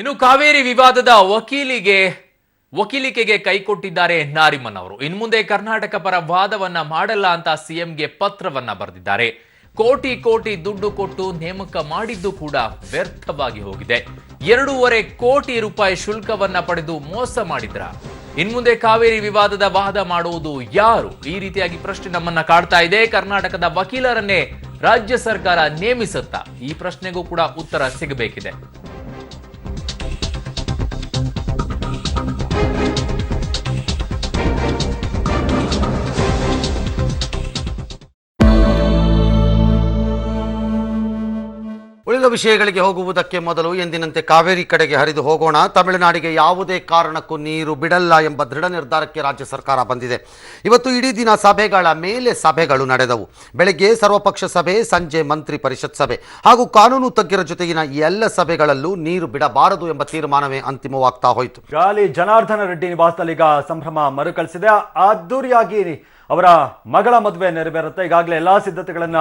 ಇನ್ನು ಕಾವೇರಿ ವಿವಾದದ ವಕೀಲಿಕೆಗೆ ಕೈಕೊಟ್ಟಿದ್ದಾರೆ ನಾರಿಮನ್ ಅವರು. ಇನ್ನು ಮುಂದೆ ಕರ್ನಾಟಕ ಪರ ವಾದವನ್ನ ಮಾಡಲ್ಲ ಅಂತ ಸಿಎಂಗೆ ಪತ್ರವನ್ನ ಬರೆದಿದ್ದಾರೆ. ಕೋಟಿ ಕೋಟಿ ದುಡ್ಡು ಕೊಟ್ಟು ನೇಮಕ ಮಾಡಿದ್ದು ಕೂಡ ವ್ಯರ್ಥವಾಗಿ ಹೋಗಿದೆ. 2.5 ಕೋಟಿ ರೂಪಾಯಿ ಶುಲ್ಕವನ್ನ ಪಡೆದು ಮೋಸ ಮಾಡಿದ್ರ. ಇನ್ನು ಮುಂದೆ ಕಾವೇರಿ ವಿವಾದದ ವಾದ ಮಾಡುವುದು ಯಾರು? ಈ ರೀತಿಯಾಗಿ ಪ್ರಶ್ನೆ ನಮ್ಮನ್ನ ಕಾಡ್ತಾ ಇದೆ. ಕರ್ನಾಟಕದ ವಕೀಲರನ್ನೇ ರಾಜ್ಯ ಸರ್ಕಾರ ನೇಮಿಸುತ್ತಾ? ಈ ಪ್ರಶ್ನೆಗೂ ಕೂಡ ಉತ್ತರ ಸಿಗಬೇಕಿದೆ. ಉಳಿದ ವಿಷಯಗಳಿಗೆ ಹೋಗುವುದಕ್ಕೆ ಮೊದಲು ಎಂದಿನಂತೆ ಕಾವೇರಿ ಕಡೆಗೆ ಹರಿದು ಹೋಗೋಣ. ತಮಿಳುನಾಡಿಗೆ ಯಾವುದೇ ಕಾರಣಕ್ಕೂ ನೀರು ಬಿಡಲ್ಲ ಎಂಬ ದೃಢ ನಿರ್ಧಾರಕ್ಕೆ ರಾಜ್ಯ ಸರ್ಕಾರ ಬಂದಿದೆ. ಇವತ್ತು ಇಡೀ ದಿನ ಸಭೆಗಳ ಮೇಲೆ ಸಭೆಗಳು ನಡೆದವು. ಬೆಳಗ್ಗೆ ಸರ್ವಪಕ್ಷ ಸಭೆ, ಸಂಜೆ ಮಂತ್ರಿ ಪರಿಷತ್ ಸಭೆ ಹಾಗೂ ಕಾನೂನು ತಜ್ಞರ ಜೊತೆಗಿನ ಎಲ್ಲ ಸಭೆಗಳಲ್ಲೂ ನೀರು ಬಿಡಬಾರದು ಎಂಬ ತೀರ್ಮಾನವೇ ಅಂತಿಮವಾಗ್ತಾ ಹೋಯಿತು. ಗಾಲಿ ಜನಾರ್ದನ ರೆಡ್ಡಿ ನಿವಾಸದಲ್ಲಿ ಈಗ ಸಂಭ್ರಮ ಮರುಕಳಿಸಿದೆ. ಅದ್ದೂರಿಯಾಗಿ ಅವರ ಮಗಳ ಮದುವೆ ನೆರವೇರುತ್ತೆ. ಈಗಾಗಲೇ ಎಲ್ಲಾ ಸಿದ್ಧತೆಗಳನ್ನ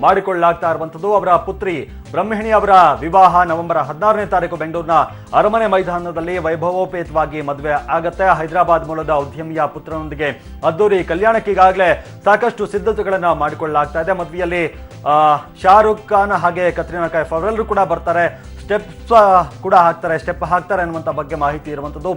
ಮಾಡಿಕೊಳ್ಳಲಾಗ್ತಾ ಇರುವಂತದ್ದು. ಅವರ ಪುತ್ರಿ ಬ್ರಹ್ಮಿಣಿ ಅವರ ವಿವಾಹ ನವೆಂಬರ್ 16ನೇ ತಾರೀಕು ಬೆಂಗಳೂರಿನ ಅರಮನೆ ಮೈದಾನದಲ್ಲಿ ವೈಭವೋಪೇತವಾಗಿ ಮದುವೆ ಆಗತ್ತೆ. ಹೈದರಾಬಾದ್ ಮೂಲದ ಉದ್ಯಮಿಯ ಪುತ್ರನೊಂದಿಗೆ ಅದ್ದೂರಿ ಕಲ್ಯಾಣಕ್ಕೆ ಈಗಾಗಲೇ ಸಾಕಷ್ಟು ಸಿದ್ಧತೆಗಳನ್ನ ಮಾಡಿಕೊಳ್ಳಲಾಗ್ತಾ ಇದೆ. ಮದುವೆಯಲ್ಲಿ ಶಾರುಖ್ ಖಾನ್ ಹಾಗೆ ಕತ್ರಿನಾ ಕೈಫ್ ಅವರೆಲ್ಲರೂ ಕೂಡ ಬರ್ತಾರೆ. ಸ್ಟೆಪ್ ಹಾಕ್ತಾರೆ ಅನ್ನುವಂಥ ಬಗ್ಗೆ ಮಾಹಿತಿ ಇರುವಂತದ್ದು.